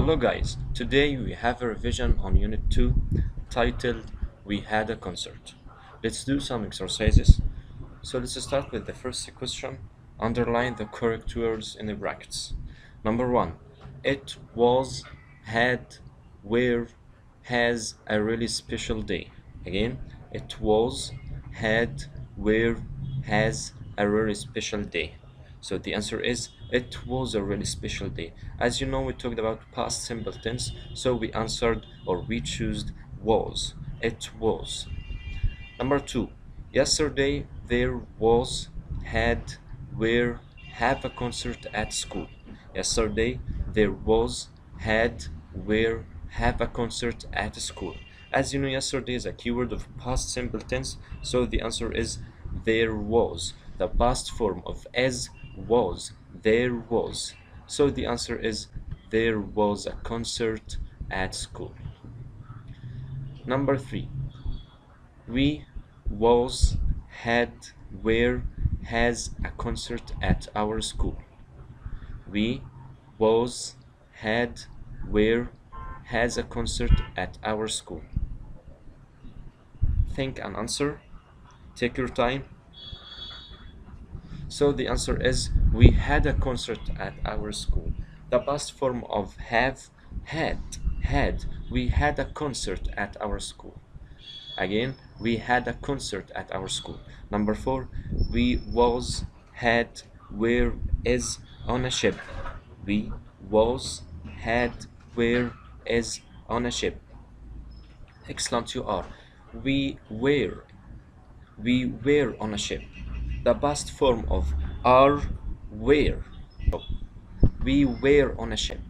Hello guys, today we have a revision on Unit 2 titled We Had a Concert. Let's do some exercises. So let's start with the first question. Underline the correct words in the brackets. Number 1. It was, had, were, has a really special day. Again, it was, had, were, has a really special day. So the answer is it was a really special day. As you know, we talked about past simple tense, so we answered or we chose was. It was. Number 2. Yesterday there was, had, were, have a concert at school. Yesterday there was, had, were, have a concert at school. As you know, yesterday is a keyword of past simple tense, so the answer is there was. The past form of as was, there was. So the answer is there was a concert at school. Number 3. We, was, had, were, has a concert at our school. We, was, had, were, has a concert at our school. Think and answer. Take your time. So the answer is we had a concert at our school. The past form of have, had. We had a concert at our school. Again, we had a concert at our school. Number 4, we was, had, were, is on a ship. We was, had, were, is on a ship. Excellent, you are. We were on a ship. The past form of are, were. We were on a ship.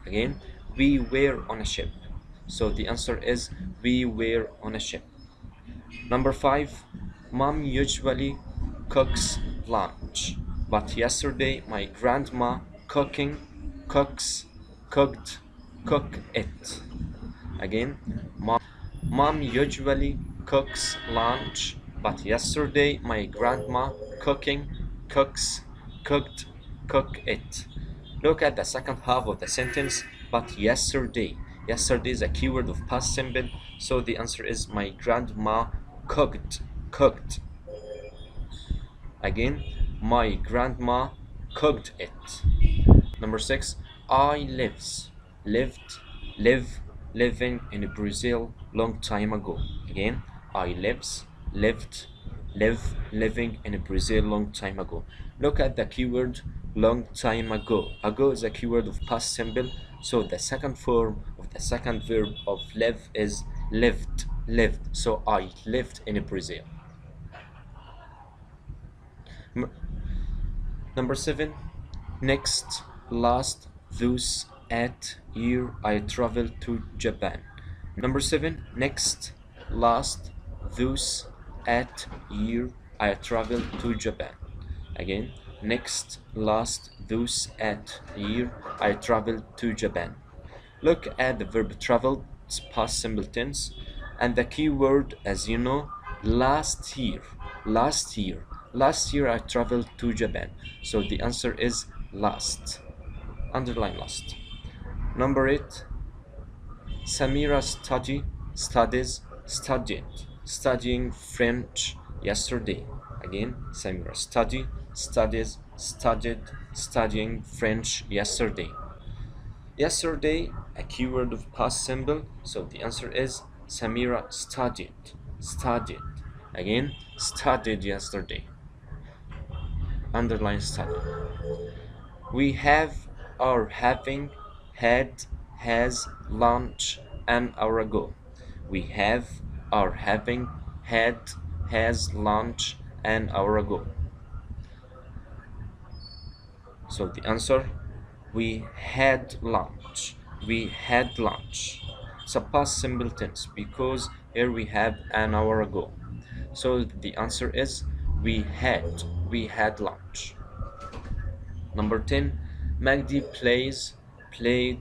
Again, we were on a ship. So the answer is we were on a ship. Number 5, Mom usually cooks lunch, but yesterday my grandma cooked it. Again, mom usually cooks lunch, but yesterday my grandma cooked it. Look at the second half of the sentence, but yesterday. Yesterday is a keyword of past simple, so the answer is my grandma cooked. Again, my grandma cooked it. Number 6, I living in Brazil long time ago. Again, I living in Brazil long time ago. Look at the keyword long time ago. Ago is a keyword of past simple, so the second form of the second verb of live is lived. So I lived in Brazil. Number 7, next, last, those, at, year, I traveled to Japan. Number 7, next, last, those, at, year, I traveled to Japan. Again, next, last, those, at, year, I traveled to Japan. Look at the verb travel, it's past simple tense, and the key word, as you know, last year. Last year I traveled to Japan. So the answer is last. Underline last. Number 8, Samira studying French yesterday. Again, Samira studying French yesterday. Yesterday, a keyword of past simple, so the answer is Samira studied. Again, studied yesterday. Underline study. We have, are having, had, has, lunch an hour ago. We have, are having, had, has, lunch an hour ago. So the answer, we had lunch. It's a past simple tense because here we have an hour ago. So the answer is we had lunch. Number 10, Magdi play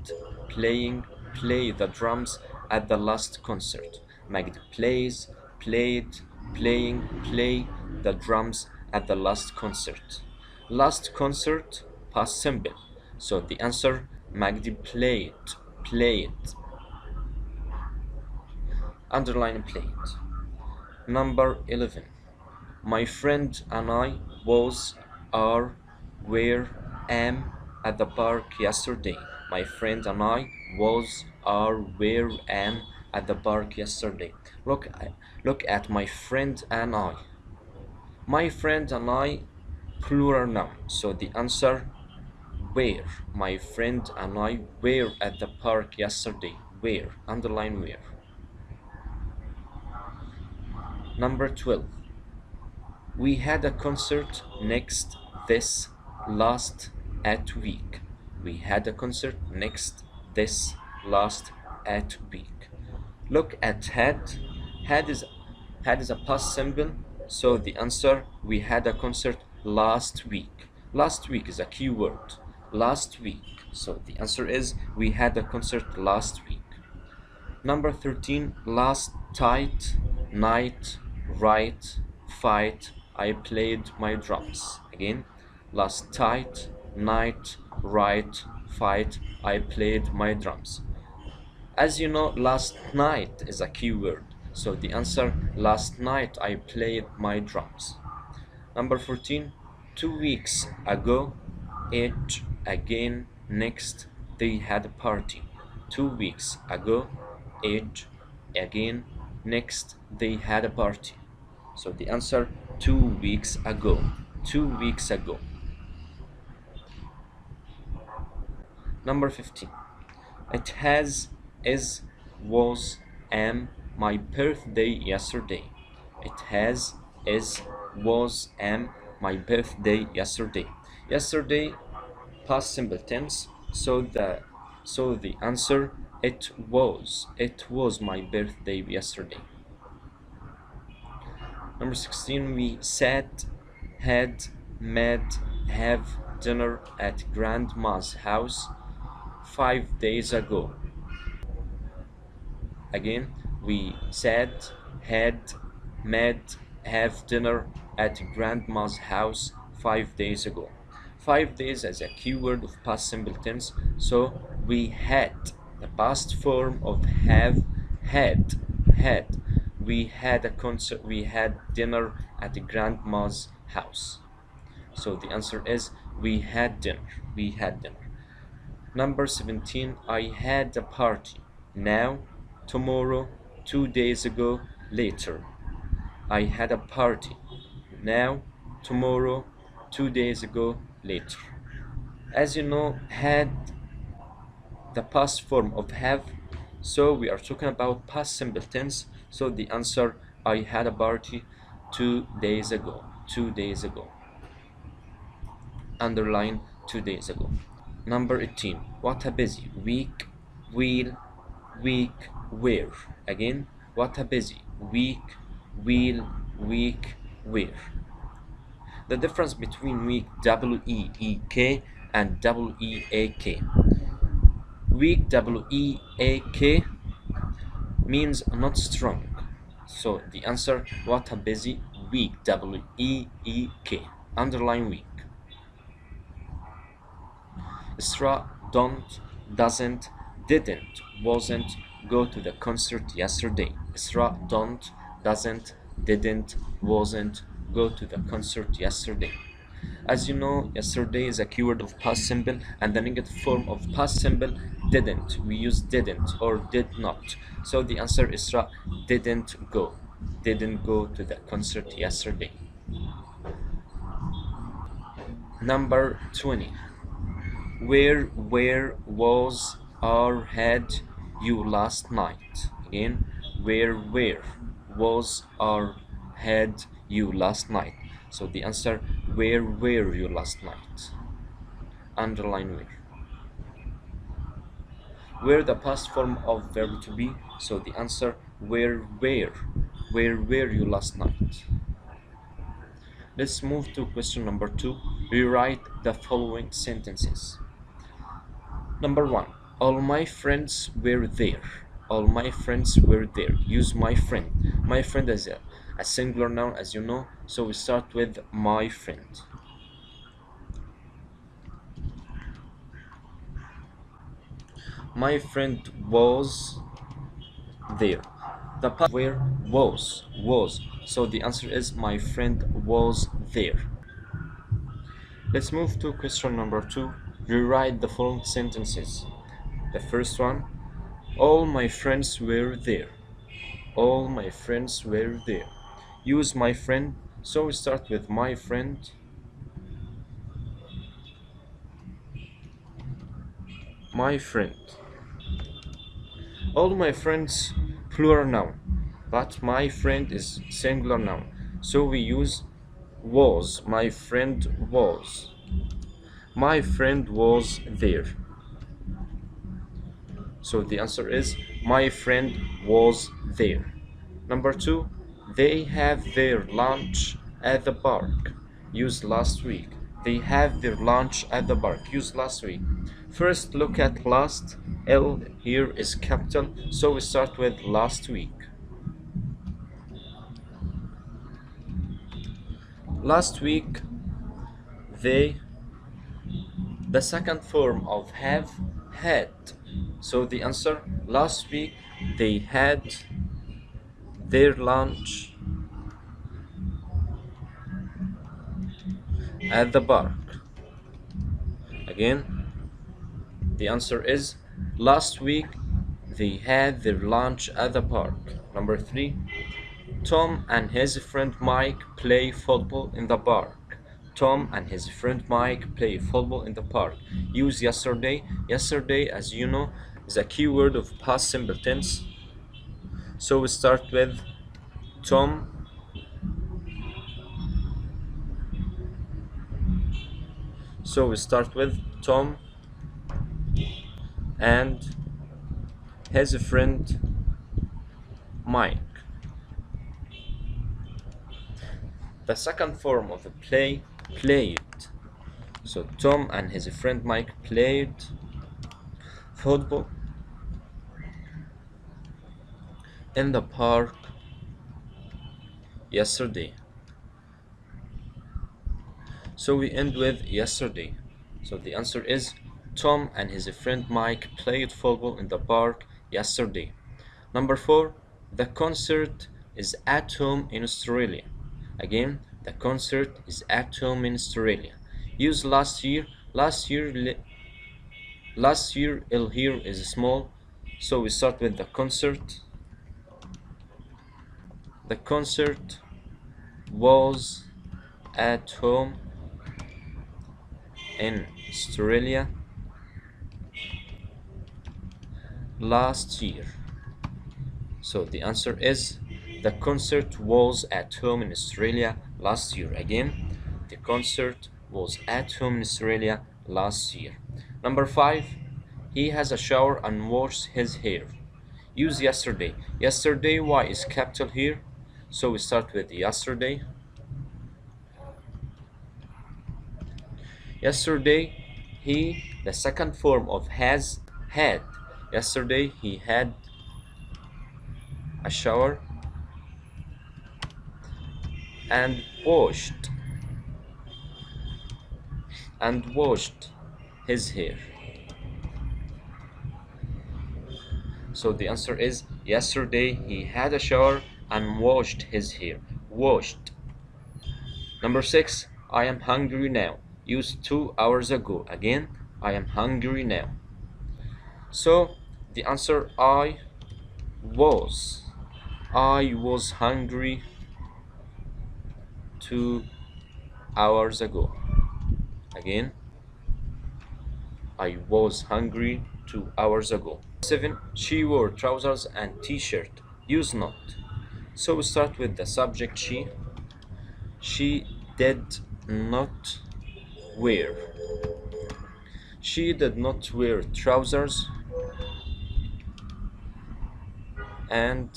the drums at the last concert. Magdi played, play the drums at the last concert. Last concert, past simple. So the answer, Magdi played. Played. Underline played. Number 11. My friend and I are, were, am at the park yesterday. My friend and I are, were, am at the park yesterday. Look at my friend and I. My friend and I, plural noun. So the answer, where. My friend and I were at the park yesterday. Where. Underline where. Number 12. We had a concert next this last at week. We had a concert next this last at week. Look at had. Had is had is a past symbol, so the answer, we had a concert last week. Last week is a key word. Last week. So the answer is, we had a concert last week. Number 13, last tight, night, right, fight, I played my drums. Again, last tight, night, right, fight, I played my drums. As you know, last night is a keyword. So the answer, last night I played my drums. Number 14, 2 weeks ago, it, again, next, they had a party. 2 weeks ago, it, again, next, they had a party. So the answer, 2 weeks ago. 2 weeks ago. Number 15. It has, is, was, am, my birthday yesterday. It has, is, was, am, my birthday yesterday. Yesterday, past simple tense. So the answer, it was. It was my birthday yesterday. Number 16, we sat, had, met, have dinner at grandma's house 5 days ago. Again, we sat, had, met, have dinner at grandma's house 5 days ago. 5 days as a keyword of past simple tense, so we had, the past form of have, had. We had a concert, we had dinner at the grandma's house. So the answer is, we had dinner. We had dinner. Number 17, I had a party. Now, tomorrow, 2 days ago, later. I had a party. Now, tomorrow, 2 days ago, later. As you know, had, the past form of have, so we are talking about past simple tense. So the answer, I had a party 2 days ago. 2 days ago. Underline 2 days ago. Number 18. What a busy week, wheel, week, where. Again, what a busy week, wheel, week, where. The difference between week, W-E-E-K, and W-E-A-K. Weak, W-E-A-K, means not strong. So the answer, what a busy week, W-E-E-K. Underline week. Isra, don't, doesn't, didn't, wasn't go to the concert yesterday. Isra, don't, doesn't, didn't, wasn't go to the concert yesterday. As you know, yesterday is a keyword of past simple, and the negative form of past simple, didn't. We use didn't or did not. So the answer, Isra didn't go. Didn't go to the concert yesterday. Number 20. Where, was, are, had you last night? Again, where, was, are, had you last night? So the answer, where were you last night? Underline where. Where, the past form of verb to be, so the answer, where were you last night? Let's move to question number 2. Rewrite the following sentences. Number 1. All my friends were there. All my friends were there. Use my friend. My friend is a singular noun, as you know, so we start with my friend. My friend was there. The past where was. So the answer is my friend was there. Let's move to question number 2. Rewrite the following sentences. The first one, all my friends were there. All my friends were there. Use my friend. So we start with my friend. My friend. All my friends plural noun, but my friend is singular noun. So we use was. My friend was. My friend was there. So the answer is my friend was there. Number 2, they have their lunch at the park. Used last week. They have their lunch at the park. Used last week. First, look at last. L here is capital, so we start with last week. Last week, they, the second form of have, had. So the answer, last week they had their lunch at the park. Again, the answer is last week they had their lunch at the park. Number 3, Tom and his friend Mike play football in the park. Tom and his friend Mike play football in the park. Use yesterday. Yesterday, as you know, is a keyword of past simple tense. So we start with Tom and his friend Mike. The second form of the play, played. So Tom and his friend Mike played football in the park yesterday. So we end with yesterday. So the answer is Tom and his friend Mike played football in the park yesterday. Number 4, the concert is at home in Australia. Again, the concert is at home in Australia. Use last year. Last year L here is small, so we start with the concert. The concert was at home in Australia last year. So the answer is the concert was at home in Australia last year. Again, the concert was at home in Australia last year. Number 5, he has a shower and washed his hair. Use yesterday. Yesterday, Y is capital here, so we start with yesterday. Yesterday, he, the second form of has, had. Yesterday, he had a shower and washed his hair. So the answer is yesterday he had a shower and washed his hair. Washed. Number 6, I am hungry now. Used 2 hours ago. Again, I am hungry now. So the answer I was hungry 2 hours ago. Again, I was hungry 2 hours ago. 7, she wore trousers and t-shirt. Use not. So we start with the subject she. She did not wear. She did not wear trousers and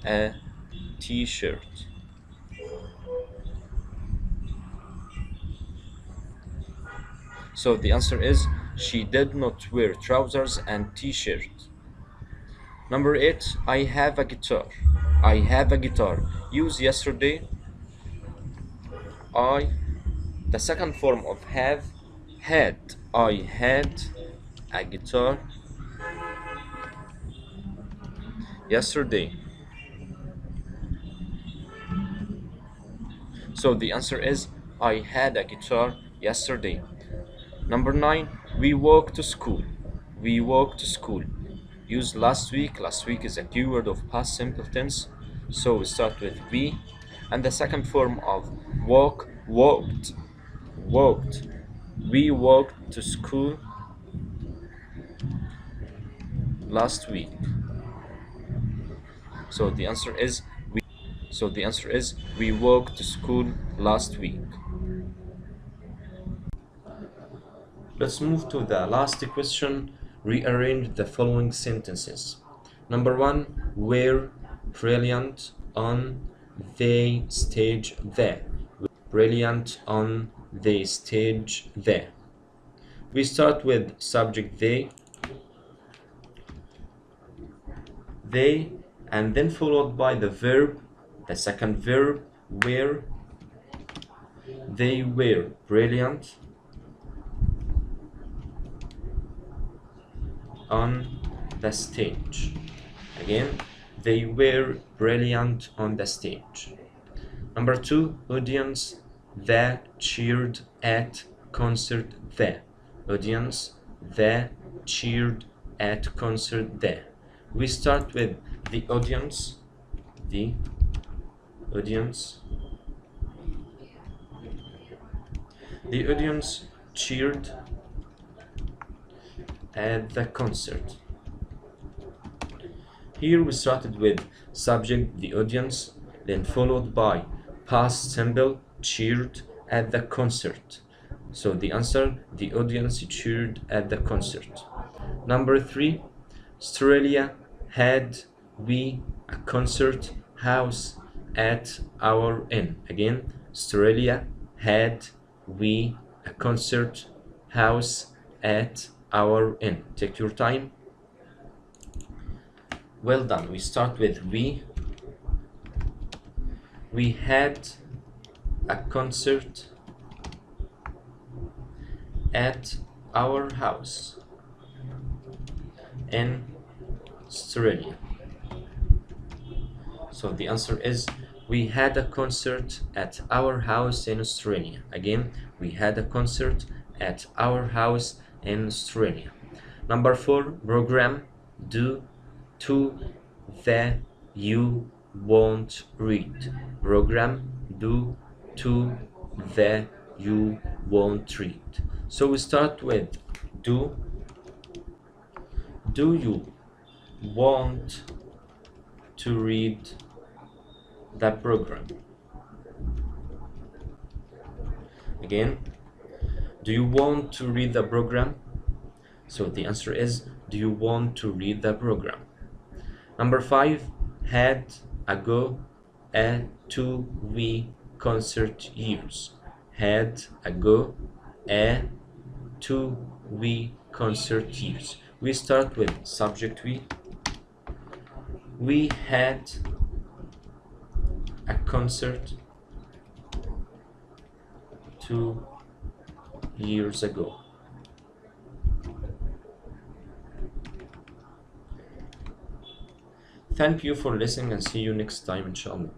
a t-shirt. So the answer is she did not wear trousers and t-shirt. Number 8, I have a guitar. I have a guitar. Use yesterday. I, the second form of have, had. I had a guitar Yesterday. So the answer is I had a guitar yesterday. Number 9, we walk to school. We walk to school. Use last week. Last week is a keyword of past simple tense. So we start with we. And the second form of walk, walked. Walked. We walked to school last week. So the answer is we walked to school last week. Let's move to the last question. Rearrange the following sentences. Number 1, were brilliant on the stage there. Brilliant on the stage there. We start with subject they, and then followed by the verb, the second verb, were. They were brilliant on the stage. Again, they were brilliant on the stage. Number 2, audience that cheered at concert there. Audience that cheered at concert there. We start with the audience. The audience. The audience cheered at the concert. Here we started with subject, the audience, then followed by past simple, cheered at the concert. So the answer, the audience cheered at the concert. Number 3, Australia had we a concert house at our inn. Again, Australia had we a concert house at our inn. Take your time. Well done. We start with we. We had a concert at our house in Australia. So the answer is we had a concert at our house in Australia. Again, we had a concert at our house in Australia. Number 4, program do to the you won't read. Program do to the you won't read. So we start with do. Do you want to read the program? Again, do you want to read the program? So the answer is, do you want to read the program? Number 5, had, ago, a, to, we, concert years. Had, ago, a, to, we, concert years. We start with subject we. We had a concert 2 years ago. Thank you for listening and see you next time, inshallah.